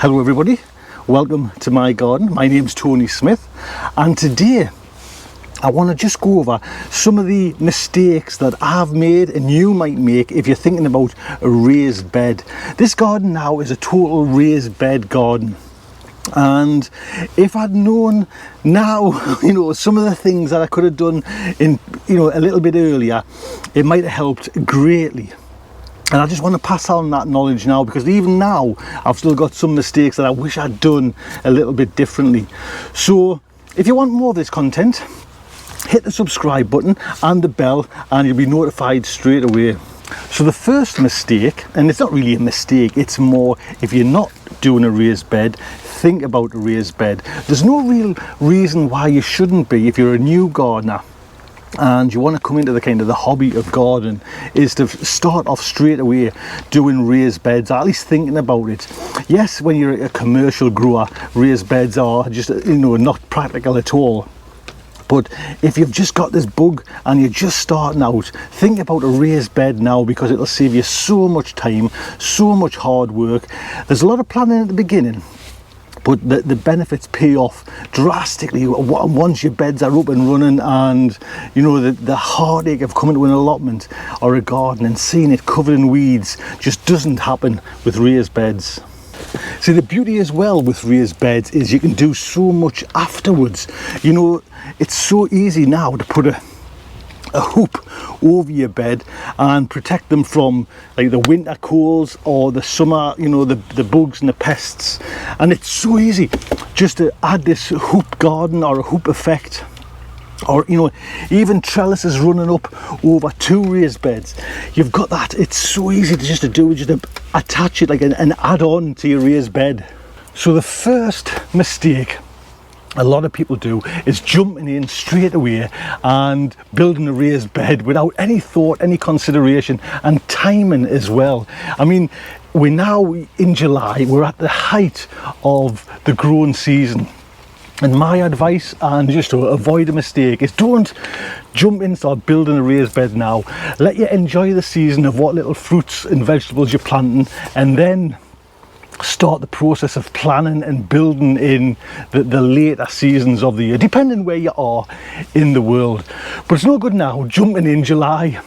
Hello everybody, welcome to my garden. My name's Tony Smith, and today I want to just go over some of the mistakes that I've made and you might make if you're thinking about a raised bed. This garden now is a total raised bed garden, and if I'd known now some of the things that I could have done in a little bit earlier, it might have helped greatly. And I just want to pass on that knowledge now, because even now I've still got some mistakes that I wish I'd done a little bit differently. So if you want more of this content, hit the subscribe button and the bell and you'll be notified straight away. So the first mistake, and it's not really a mistake, it's more, if you're not doing a raised bed, think about a raised bed. There's no real reason why you shouldn't be if you're a new gardener and you want to come into the hobby of gardening, is to start off straight away doing raised beds, or at least thinking about it. Yes, when you're a commercial grower, raised beds are just not practical at all. But if you've just got this bug and you're just starting out, think about a raised bed now, because it'll save you so much time, so much hard work. There's a lot of planning at the beginning, but the benefits pay off drastically once your beds are up and running, and the heartache of coming to an allotment or a garden and seeing it covered in weeds just doesn't happen with raised beds. See, the beauty as well with raised beds is you can do so much afterwards. It's so easy now to put a hoop over your bed and protect them from the winter colds or the summer, the bugs and the pests. And it's so easy just to add this hoop garden or a hoop effect, or even trellises running up over two raised beds. You've got that. It's so easy to do, just to attach it like an add-on to your raised bed. So the first mistake a lot of people do is jumping in straight away and building a raised bed without any thought, any consideration, and timing as well. I mean, we're now in July, we're at the height of the growing season. And my advice, and just to avoid a mistake, is don't jump in and start building a raised bed now. Let you enjoy the season of what little fruits and vegetables you're planting, and then start the process of planning and building in the later seasons of the year, depending where you are in the world. But it's no good now jumping in July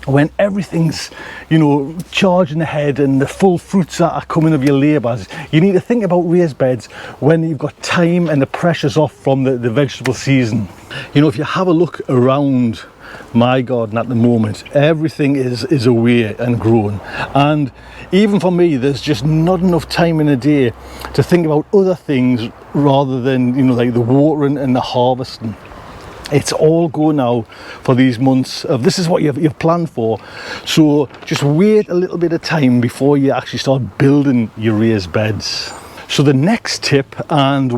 when everything's charging ahead and the full fruits that are coming of your labours. You need to think about raised beds when you've got time and the pressure's off from the vegetable season. If you have a look around my garden at the moment, everything is away and growing, and even for me there's just not enough time in a day to think about other things rather than like the watering and the harvesting. It's all go now for these months of this is what you've planned for. So just wait a little bit of time before you actually start building your raised beds. So the next tip, and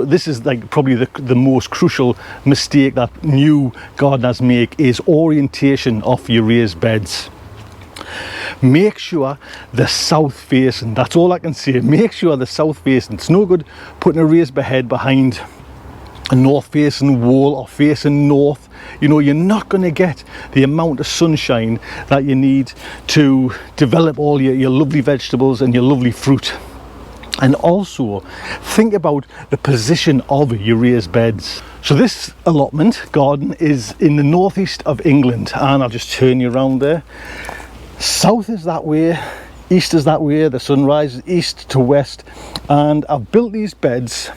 this is probably the most crucial mistake that new gardeners make, is orientation of your raised beds. Make sure the south facing. That's all I can say. Make sure the south facing. It's no good putting a raised bed behind a north facing wall or facing north. You're not going to get the amount of sunshine that you need to develop all your lovely vegetables and your lovely fruit. And also think about the position of your raised beds. So this allotment garden is in the northeast of England, and I'll just turn you around there. South is that way, east is that way, the sun rises east to west, and I've built these beds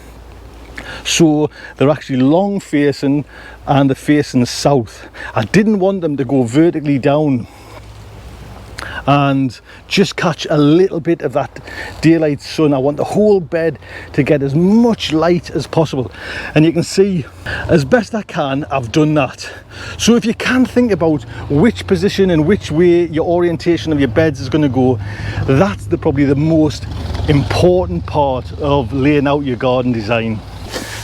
so they're actually long facing and they're facing south. I didn't want them to go vertically down and just catch a little bit of that daylight sun. I want the whole bed to get as much light as possible, and you can see as best I can I've done that. So if you can think about which position and which way your orientation of your beds is going to go, that's probably the most important part of laying out your garden design.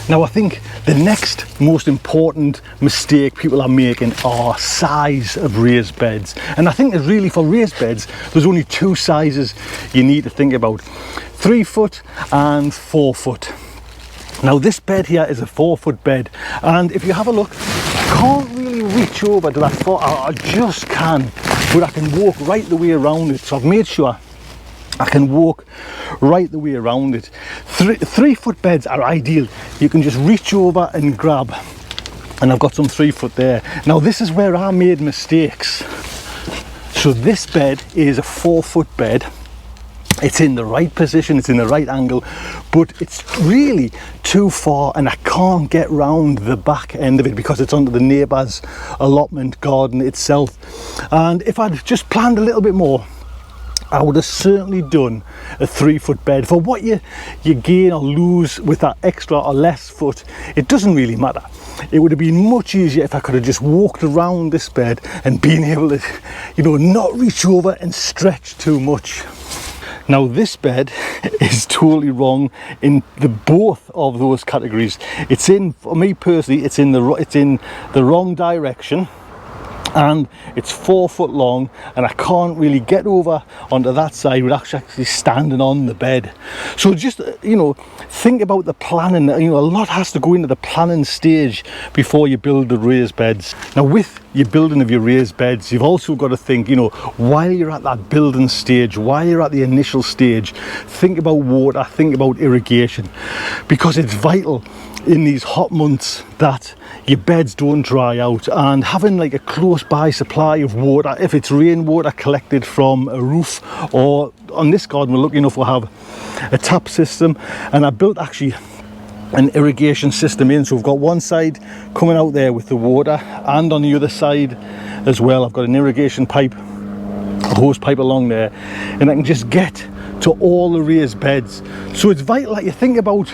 Now I think the next most important mistake people are making are size of raised beds. And I think that really for raised beds there's only two sizes you need to think about: 3 foot and 4 foot. Now this bed here is a 4 foot bed, and if you have a look, I can't really reach over to that far. I just can, but I can walk right the way around it. So I've made sure I can walk right the way around it. 3-foot beds are ideal. You can just reach over and grab, and I've got some 3-foot there. Now this is where I made mistakes. So this bed is a 4-foot bed. It's in the right position, it's in the right angle, but it's really too far, and I can't get round the back end of it because it's under the neighbour's allotment garden itself. And if I'd just planned a little bit more, I would have certainly done a 3-foot bed. For what you gain or lose with that extra or less foot, it doesn't really matter. It would have been much easier if I could have just walked around this bed and been able to, you know, not reach over and stretch too much. Now this bed is totally wrong in both of those categories. It's in, for me personally, it's in the wrong direction. And it's 4 foot long, and I can't really get over onto that side without actually standing on the bed. So just, you know, think about the planning. You know, a lot has to go into the planning stage before you build the raised beds. Now with your building of your raised beds, you've also got to think, you know, while you're at that building stage, while you're at the initial stage, think about water, think about irrigation, because it's vital in these hot months that your beds don't dry out, and having like a close by supply of water, if it's rainwater collected from a roof, or on this garden we're lucky enough we'll have a tap system, and I built actually an irrigation system in, so we've got one side coming out there with the water, and on the other side as well I've got an irrigation pipe, a hose pipe along there, and I can just get to all the raised beds. So it's vital that you think about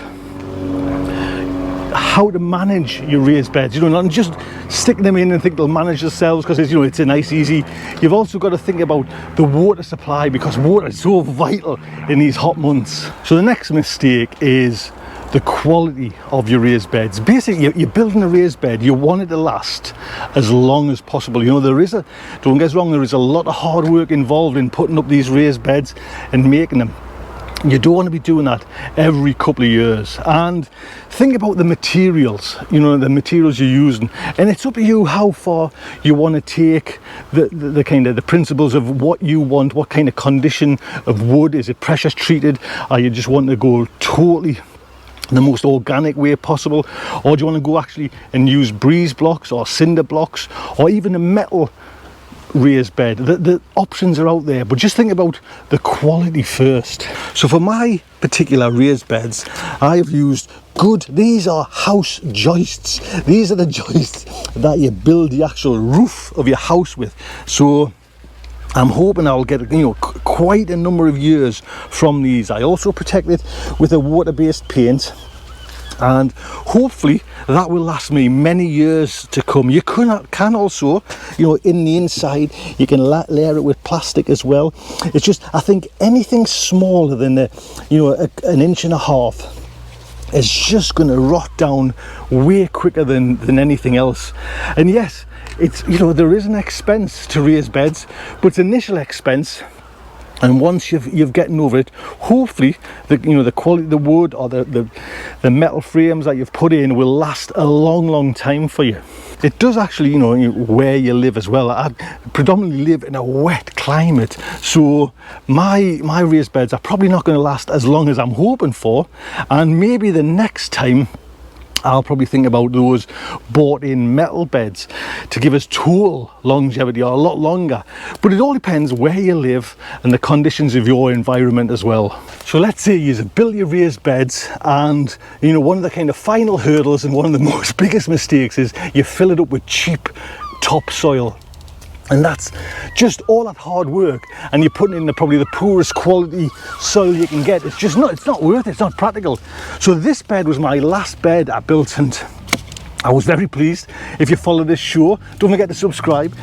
how to manage your raised beds, you know, not just stick them in and think they'll manage themselves because it's, you know, it's a nice easy. You've also got to think about the water supply, because water is so vital in these hot months. So the next mistake is the quality of your raised beds. Basically, you're building a raised bed, you want it to last as long as possible. You know, don't get us wrong, there is a lot of hard work involved in putting up these raised beds and making them. You don't want to be doing that every couple of years. And think about the materials, you know, the materials you're using, and it's up to you how far you want to take the kind of the principles of what you want, what kind of condition of wood. Is it pressure treated? Are you just wanting to go totally the most organic way possible, or do you want to go actually and use breeze blocks or cinder blocks or even a metal raised bed? The options are out there, but just think about the quality first. So for my particular raised beds, I have used these are house joists. These are the joists that you build the actual roof of your house with. So I'm hoping I'll get, you know, quite a number of years from these. I also protect it with a water-based paint, and hopefully that will last me many years to come. You can also, you know, in the inside you can layer it with plastic as well. It's just, I think anything smaller than an 1.5 inches is just going to rot down way quicker than anything else. And yes, it's, you know, there is an expense to raise beds, but it's initial expense, and once you've gotten over it, hopefully the quality of the wood or the metal frames that you've put in will last a long time for you. It does actually, you know, where you live as well. I predominantly live in a wet climate, so my raised beds are probably not going to last as long as I'm hoping for, and maybe the next time I'll probably think about those bought in metal beds to give us total longevity, or a lot longer. But it all depends where you live and the conditions of your environment as well. So let's say you build your raised beds, and you know, one of the kind of final hurdles and one of the most biggest mistakes is you fill it up with cheap topsoil. And that's just all that hard work, and you're putting in probably the poorest quality soil you can get. It's not worth it, it's not practical. So this bed was my last bed I built, and I was very pleased. If you follow this show, don't forget to subscribe,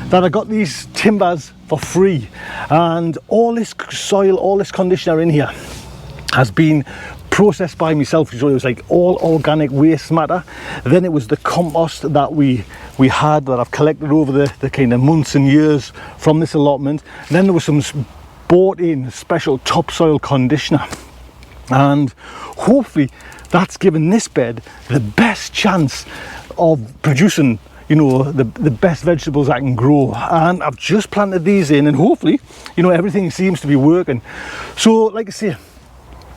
that I got these timbers for free. And all this soil, all this conditioner in here has been processed by myself. So it was like all organic waste matter. Then it was the compost that we had, that I've collected over the kind of months and years from this allotment. And then there was some bought in special topsoil conditioner, and hopefully that's given this bed the best chance of producing, you know, the best vegetables I can grow. And I've just planted these in, and hopefully, you know, everything seems to be working. So like I say,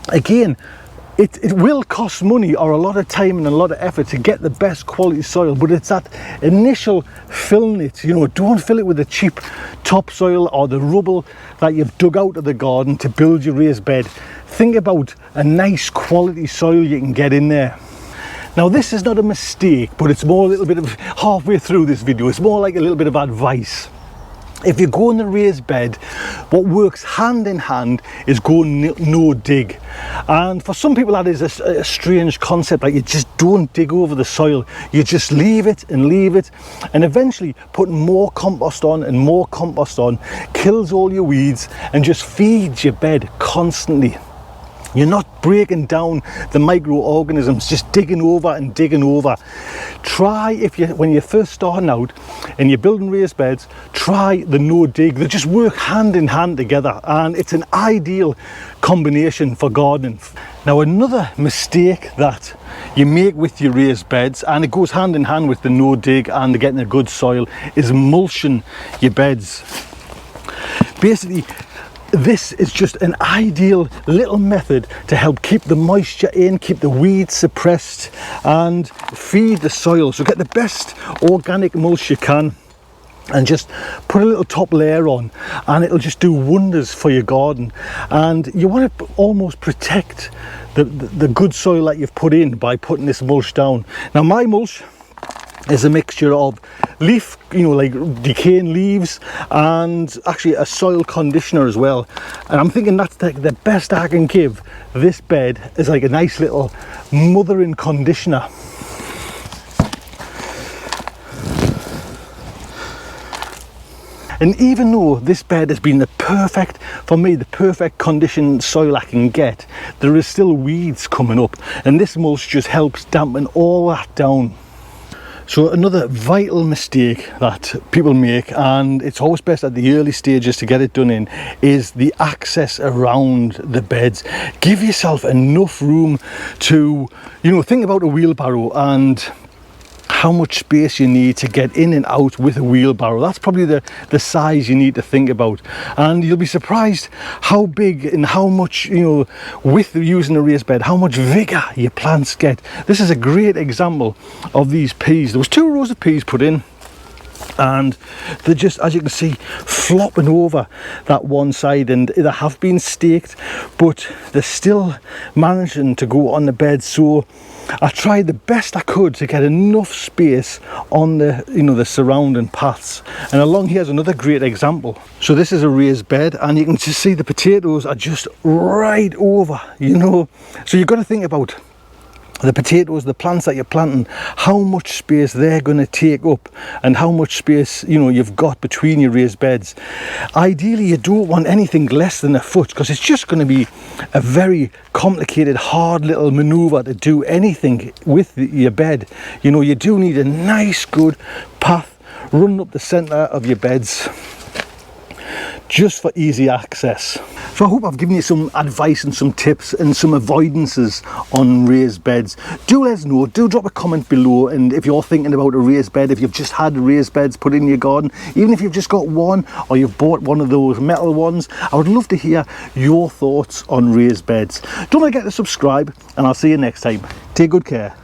again, it will cost money or a lot of time and a lot of effort to get the best quality soil, but it's that initial filling it. You know, don't fill it with the cheap topsoil or the rubble that you've dug out of the garden to build your raised bed. Think about a nice quality soil you can get in there. Now this is not a mistake, but it's more a little bit of, halfway through this video, it's more like a little bit of advice. If you go in the raised bed, what works hand in hand is going no dig. And for some people that is a strange concept, like you just don't dig over the soil, you just leave it, and eventually putting more compost on and more compost on kills all your weeds and just feeds your bed constantly. You're not breaking down the microorganisms, just digging over and digging over. Try, when you're first starting out and you're building raised beds, try the no dig. They just work hand in hand together, and it's an ideal combination for gardening. Now another mistake that you make with your raised beds, and it goes hand in hand with the no dig and getting a good soil, is mulching your beds. Basically, this is just an ideal little method to help keep the moisture in, keep the weeds suppressed, and feed the soil. So get the best organic mulch you can and just put a little top layer on, and it'll just do wonders for your garden. And you want to almost protect the good soil that you've put in by putting this mulch down. Now my mulch is a mixture of leaf, you know, like decaying leaves, and actually a soil conditioner as well. And I'm thinking that's the best I can give this bed, is like a nice little mothering conditioner. And even though this bed has been for me, the perfect conditioned soil I can get, there is still weeds coming up, and this mulch just helps dampen all that down. So another vital mistake that people make, and it's always best at the early stages to get it done in, is the access around the beds. Give yourself enough room to, you know, think about a wheelbarrow and how much space you need to get in and out with a wheelbarrow. That's probably the size you need to think about, and you'll be surprised how big and how much, you know, with using a raised bed, how much vigor your plants get. This is a great example of these peas. There was 2 rows of peas put in, and they're just, as you can see, flopping over that one side, and they have been staked, but they're still managing to go on the bed. So I tried the best I could to get enough space on the, you know, the surrounding paths. And along here is another great example. So this is a raised bed, and you can just see the potatoes are just right over, you know. So you've got to think about the potatoes, the plants that you're planting, how much space they're going to take up, and how much space, you know, you've got between your raised beds. Ideally, you don't want anything less than a foot, because it's just going to be a very complicated, hard little maneuver to do anything with your bed. You know, you do need a nice, good path running up the centre of your beds, just for easy access. So I hope I've given you some advice and some tips and some avoidances on raised beds. Do let us know, do drop a comment below, and if you're thinking about a raised bed, if you've just had raised beds put in your garden, even if you've just got one or you've bought one of those metal ones, I would love to hear your thoughts on raised beds. Don't forget to subscribe, and I'll see you next time. Take good care.